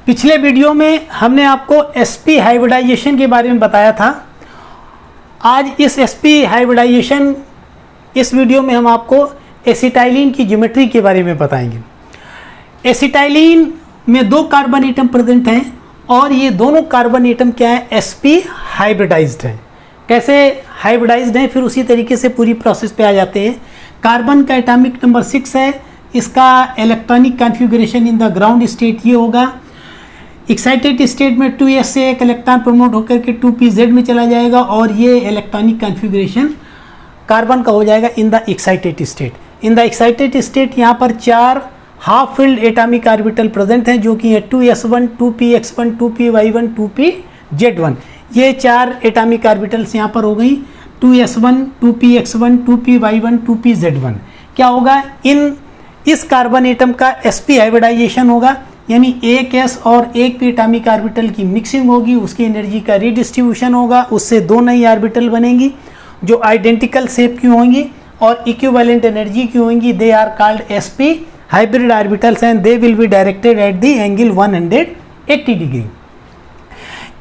पिछले वीडियो में हमने आपको sp हाइब्रिडाइजेशन के बारे में बताया था। आज इस sp हाइब्रिडाइजेशन इस वीडियो में हम आपको एसिटाइलिन की ज्योमेट्री के बारे में बताएंगे। एसिटाइलिन में दो कार्बन एटम प्रेजेंट हैं और ये दोनों कार्बन एटम क्या है, sp हाइब्रिडाइज्ड हैं। कैसे हाइब्रिडाइज्ड हैं, फिर उसी तरीके से पूरी प्रोसेस पे आ जाते हैं। कार्बन का एटॉमिक नंबर 6 है, इसका electronic configuration in the ground state ये होगा। एक्साइटेड स्टेट में 2s से एक इलेक्ट्रॉन प्रमोट होकर के 2pz में चला जाएगा और ये इलेक्ट्रॉनिक कॉन्फ़िगरेशन कार्बन का हो जाएगा in the excited state. In the excited state यहाँ पर 4 half filled atomic orbital present हैं जो कि है 2s1, 2px1, 2py1, 2pz1। ये 4 एटॉमिक ऑर्बिटल्स यहाँ पर हो गई, 2s1, 2px1, 2py1, 2pz1। क्या होगा, इस कार्बन एटम का sp हाइब्रिडाइजेशन होगा, यानी एक s और एक p एटॉमिक ऑर्बिटल की मिक्सिंग होगी, उसकी एनर्जी का रिडिस्ट्रीब्यूशन होगा, उससे दो नई ऑर्बिटल बनेंगी जो आइडेंटिकल शेप की होंगी और इक्विवेलेंट एनर्जी की होंगी। They are called sp hybrid orbitals and they will be directed at the angle 180 degree.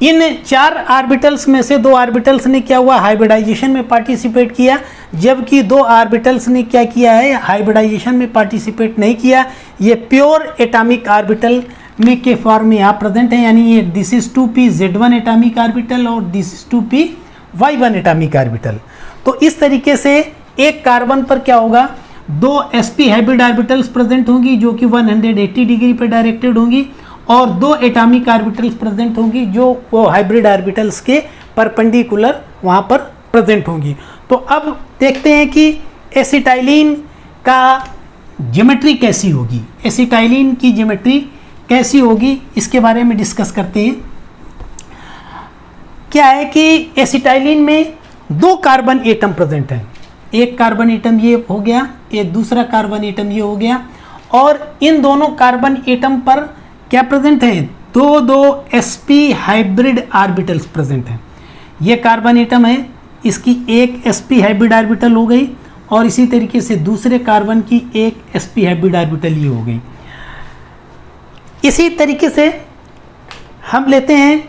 इन 4 ऑर्बिटल्स में से 2 ऑर्बिटल्स ने क्या हुआ, हाइब्रिडाइजेशन में पार्टिसिपेट किया, जबकि 2 ऑर्बिटल्स ने क्या किया है, हाइब्रिडाइजेशन में पार्टिसिपेट नहीं किया। ये प्योर एटॉमिक ऑर्बिटल में के फॉर्म में यहाँ प्रेजेंट है, यानी ये this is 2pz1 atomic orbital और this is 2py1 atomic orbital. तो इस तरीके से एक कार्बन पर क्या होगा, 2 sp हाइब्रिड ऑर्बिटल्स प्रेजेंट होंगी जो कि 180 डिग्री पर डायरेक्टेड होंगी और 2 एटॉमिक ऑर्बिटल्स प्रेजेंट होंगी जो वो हाइब्रिड ऑर्बिटल्स के परपेंडिकुलर वहाँ पर प्रेजेंट होंगी। तो अब देखते हैं कि एसिटाइलिन का ज्योमेट्री कैसी होगी। एसिटाइलिन की ज्योमेट्री कैसी होगी इसके बारे में डिस्कस करते हैं। क्या है कि एसिटाइलिन में 2 कार्बन एटम प्रेजेंट हैं, एक कार्बन एटम ये हो गया, एक दूसरा कार्बन एटम ये हो गया, और इन दोनों कार्बन एटम पर क्या प्रेजेंट है, दो sp हाइब्रिड ऑर्बिटल्स प्रेजेंट हैं। ये कार्बन एटम है, इसकी एक sp हाइब्रिड ऑर्बिटल हो गई और इसी तरीके से दूसरे कार्बन की एक sp हाइब्रिड ऑर्बिटल ये हो गई। इसी तरीके से हम लेते हैं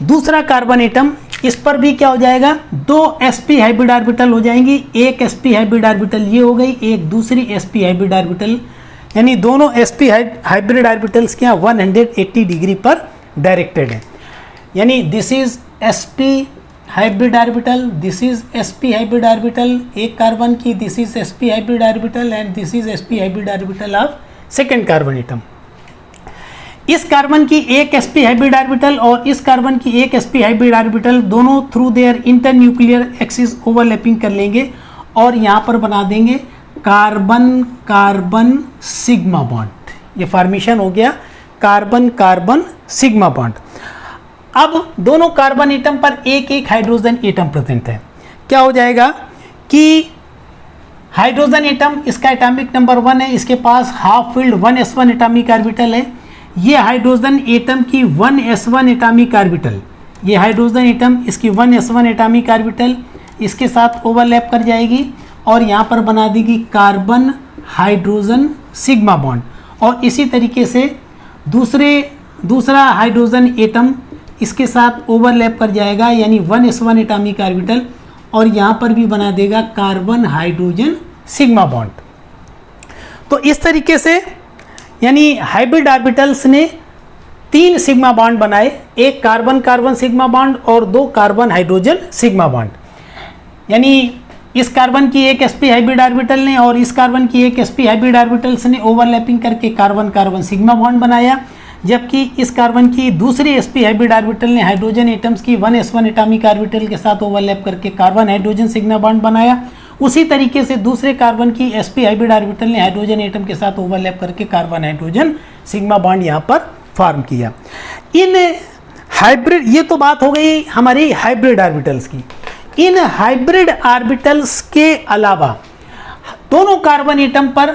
दूसरा कार्बन एटम, इस पर भी क्या हो जाएगा, 2 sp हाइब्रिड ऑर्बिटल हो जाएंगी, एक sp हाइब्रिड ऑर्बिटल ये हो गई, एक दूसरी sp हाइब्रिड ऑर्बिटल, यानी दोनों sp हाइब्रिड ऑर्बिटल्स क्या 180 डिग्री पर डायरेक्टेड है। यानी this is sp hybrid orbital, this is sp hybrid orbital एक कार्बन की, this is sp hybrid orbital and this is sp hybrid orbital of second carbon atom. इस carbon की एक sp hybrid orbital और इस carbon की एक sp hybrid orbital दोनों through their internuclear axis overlapping कर लेंगे और यहाँ पर बना देंगे कार्बन कार्बन सिग्मा बॉन्ड। ये फॉर्मेशन हो गया कार्बन कार्बन सिग्मा बॉन्ड। अब दोनों कार्बन एटम पर एक एक हाइड्रोजन एटम प्रेजेंट है। क्या हो जाएगा कि हाइड्रोजन एटम, इसका एटॉमिक नंबर 1 है, इसके पास half filled 1s1 atomic orbital है। ये हाइड्रोजन एटम की 1s1 एटॉमिक ऑर्बिटल, ये हाइड्रोजन एटम इसकी 1s1 एटॉमिक ऑर्बिटल इसके साथ ओवरलैप कर जाएगी और यहाँ पर बना देगी कार्बन हाइड्रोजन सिग्मा बॉन्ड। और इसी तरीके से दूसरा हाइड्रोजन एटम इसके साथ ओवरलैप कर जाएगा, यानी 1s1 एटॉमिक ऑर्बिटल और यहाँ पर भी बना देगा कार्बन हाइड्रोजन सिग्मा बॉन्ड। तो इस तरीके से यानी हाइब्रिड ऑर्बिटल्स ने 3 सिग्मा बॉन्ड बनाए, एक कार्बन कार्बन सिग्मा बॉन्ड और 2 कार्बन हाइड्रोजन सिग्मा बॉन्ड। यानी इस कार्बन की एक sp हाइब्रिड ऑर्बिटल ने और इस कार्बन की एक sp हाइब्रिड ऑर्बिटल्स ने ओवरलैपिंग करके कार्बन कार्बन सिग्मा बॉन्ड बनाया, जबकि इस कार्बन की दूसरी sp हाइब्रिड ऑर्बिटल ने हाइड्रोजन एटम्स की 1s1 एटॉमिक ऑर्बिटल के साथ ओवरलैप करके कार्बन हाइड्रोजन सिग्मा बॉन्ड बनाया। उसी तरीके से दूसरे कार्बन की sp हाइब्रिड ऑर्बिटल ने हाइड्रोजन एटम के साथ ओवरलैप करके कार्बन हाइड्रोजन सिग्मा बॉन्ड यहाँ पर फॉर्म किया। इन हाइब्रिड, ये तो बात हो गई हमारी हाइब्रिड ऑर्बिटल्स की। इन हाइब्रिड ऑर्बिटल्स के अलावा दोनों कार्बन एटम पर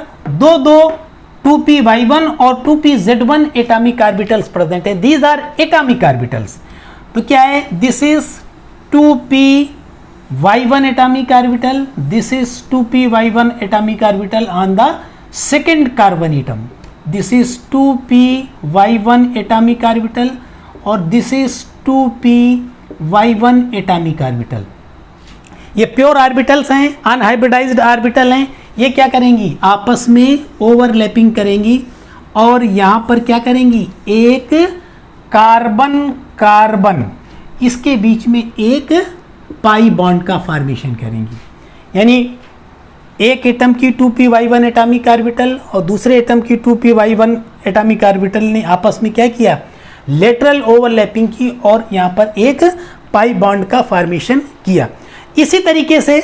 2py1 और 2pz1 एटॉमिक ऑर्बिटल्स प्रेजेंट है। These are atomic orbitals. तो क्या है, this is 2py1 atomic orbital, this is 2py1 atomic orbital on the second carbon atom. This is 2p/1 atomic orbital और this is 2p/1 atomic orbital. ये pure orbitals हैं, unhybridized orbital हैं। ये क्या करेंगी, आपस में ओवरलैपिंग करेंगी और यहाँ पर क्या करेंगी, एक कार्बन कार्बन इसके बीच में एक पाई बॉन्ड का फॉर्मेशन करेंगी। यानी एक एटम की 2p/1 एटॉमिक ऑर्बिटल और दूसरे एटम की 2p/1 एटॉमिक ऑर्बिटल ने आपस में क्या किया, लेटरल ओवरलैपिंग की और यहाँ पर एक पाई बॉन्ड का फॉर्मेशन किया। इसी तरीके से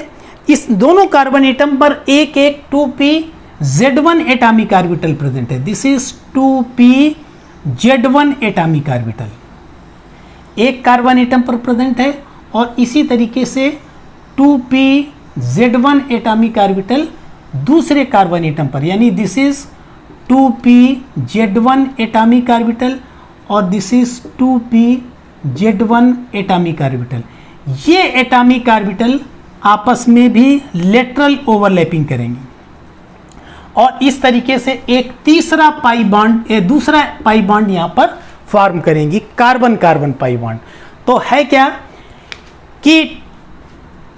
इस दोनों कार्बन एटम पर एक एक 2pZ1 एटॉमिक ऑर्बिटल प्रेजेंट है। This is 2pZ1 atomic orbital एक कार्बन एटम पर प्रेजेंट है और इसी तरीके से 2pZ1 एटॉमिक ऑर्बिटल दूसरे कार्बन एटम पर, यानी this is 2pZ1 atomic orbital और this is 2pZ1 atomic orbital. ये एटॉमिक ऑर्बिटल आपस में भी लेटरल ओवरलैपिंग करेंगी और इस तरीके से एक तीसरा पाई बॉन्ड, दूसरा पाई बॉन्ड यहां पर फॉर्म करेंगी, कार्बन कार्बन पाई बॉन्ड। तो है क्या कि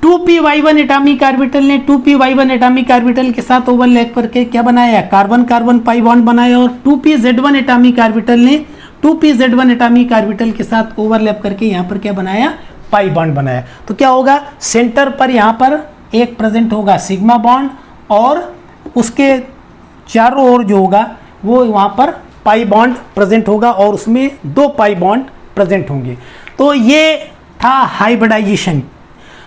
2p/1 एटॉमिक ऑर्बिटल ने 2p/1 एटॉमिक ऑर्बिटल के साथ ओवरलैप करके क्या बनाया, कार्बन कार्बन पाई बॉन्ड बनाया और 2pZ1 एटॉमिक ऑर्बिटल ने 2pZ1 एटॉमिक ऑर्बिटल के साथ ओवरलैप करके यहां पर क्या बनाया, पाई बॉन्ड बनाया। तो क्या होगा, सेंटर पर यहां पर एक प्रेजेंट होगा सिग्मा बॉन्ड और उसके चारों ओर जो होगा वो वहां पर पाई बॉन्ड प्रेजेंट होगा और उसमें दो पाई बॉन्ड प्रेजेंट होंगे। तो ये था हाइब्रिडाइजेशन।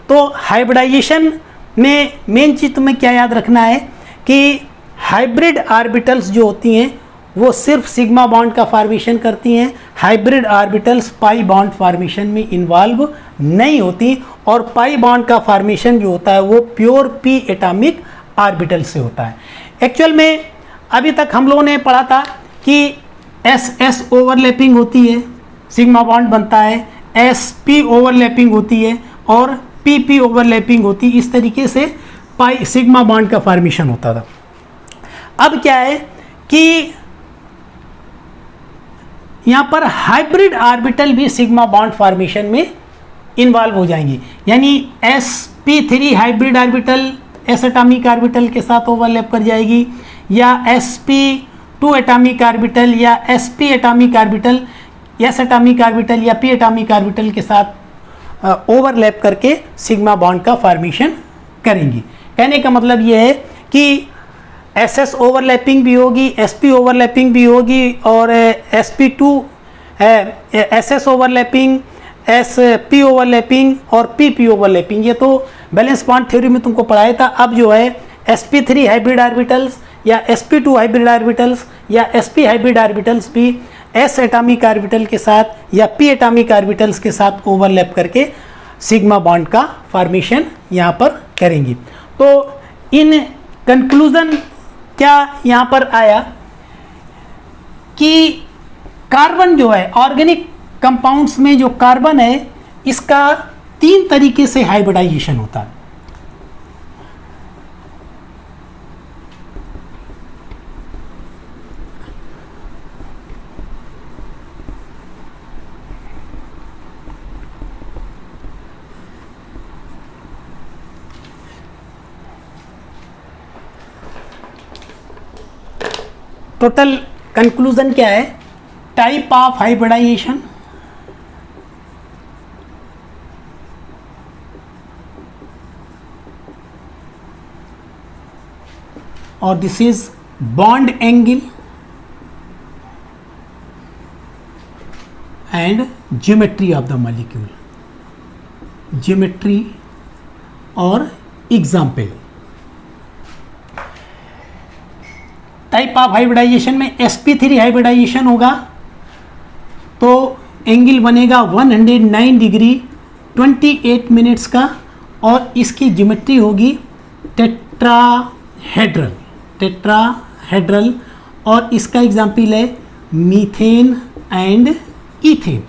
तो हाइब्रिडाइजेशन में मेन चीज तुम्हें क्या याद रखना है कि हाइब्रिड ऑर्बिटल्स जो होती हैं वो सिर्फ सिग्मा बॉन्ड का फॉर्मेशन करती हैं। Hybrid orbitals pi bond formation में इन्वॉल्व नहीं होती और पाई बॉन्ड का फॉर्मेशन जो होता है वो प्योर p एटॉमिक ऑर्बिटल से होता है। एक्चुअल में अभी तक हम लोगों ने पढ़ा था कि s ओवरलैपिंग होती है, सिग्मा बॉन्ड बनता है, sp ओवरलैपिंग होती है और pp ओवरलैपिंग होती है। इस तरीके से पाई सिग्मा बॉन्ड का फॉर्मेशन होता था। अब क्या है कि यहाँ पर हाइब्रिड ऑर्बिटल भी सिग्मा बॉन्ड फॉर्मेशन में इन्वॉल्व हो जाएंगी। यानी sp3 hybrid orbital s atomic orbital के साथ ओवरलैप कर जाएगी या sp2 एटॉमिक ऑर्बिटल या sp atomic orbital s atomic orbital या p एटॉमिक ऑर्बिटल के साथ ओवरलैप करके सिग्मा बॉन्ड का फॉर्मेशन करेंगी। कहने का मतलब ये है कि ss ओवरलैपिंग भी होगी, sp ओवरलैपिंग भी होगी और sp2 ss overlapping, sp overlapping और pp ओवरलैपिंग। ये तो बैलेंस बॉन्ड थ्योरी में तुमको पढ़ाया था। अब जो है sp3 हाइब्रिड ऑर्बिटल्स या sp2 हाइब्रिड ऑर्बिटल्स या sp हाइब्रिड ऑर्बिटल्स भी s एटॉमिक ऑर्बिटल के साथ या p एटॉमिक ऑर्बिटल्स के साथ ओवरलैप करके सिग्मा बॉन्ड का फॉर्मेशन यहाँ पर करेंगी। तो इन कंक्लूजन क्या यहाँ पर आया कि कार्बन जो है, ऑर्गेनिक कंपाउंड्स में जो कार्बन है इसका 3 तरीके से हाइब्रिडाइजेशन होता है। टोटल कंक्लूजन क्या है, टाइप ऑफ हाइब्रिडाइजेशन, और this is bond angle and geometry of the molecule, geometry और एग्जाम्पल। टाइप ऑफ हाइब्रिडाइजेशन में sp3 हाइब्रिडाइजेशन होगा तो एंगल बनेगा 109 डिग्री 28 मिनट्स का और इसकी ज्योमेट्री होगी टेट्राहेड्रल, टेट्राहेड्रल और इसका एग्जाम्पल है मीथेन एंड ईथेन।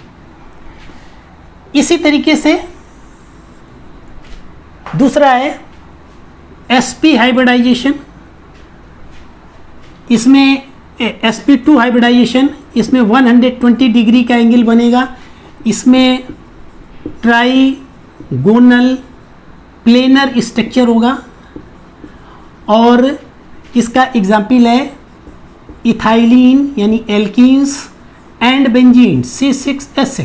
इसी तरीके से दूसरा है sp हाइब्रिडाइजेशन, इसमें sp2 हाइब्रिडाइजेशन, इसमें 120 डिग्री का एंगल बनेगा, इसमें ट्राइगोनल प्लेनर स्ट्रक्चर होगा और इसका एग्जाम्पल है इथाइलिन यानी एल्कीन्स एंड बेंजीन C6H6।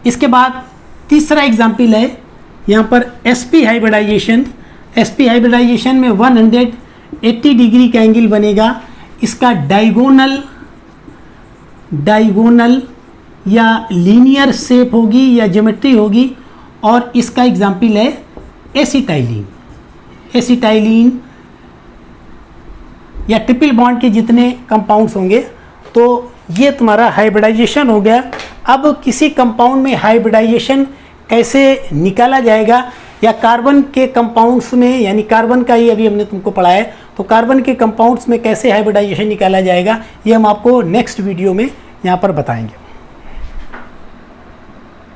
इसके बाद तीसरा एग्जाम्पल है यहाँ पर sp हाइब्रिडाइजेशन। sp हाइब्रिडाइजेशन में 180 डिग्री का एंगल बनेगा, इसका डायगोनल या लीनियर शेप होगी या ज्योमेट्री होगी और इसका एग्जाम्पल है एसिटाइलिन या ट्रिपल बॉन्ड के जितने कंपाउंड्स होंगे। तो ये तुम्हारा हाइब्रिडाइजेशन हो गया। अब किसी कंपाउंड में हाइब्रिडाइजेशन कैसे निकाला जाएगा या कार्बन के कंपाउंड्स में, यानी कार्बन का ही अभी हमने तुमको पढ़ा है, तो कार्बन के कंपाउंड्स में कैसे हाइब्रिडाइजेशन निकाला जाएगा ये हम आपको नेक्स्ट वीडियो में यहाँ पर बताएंगे।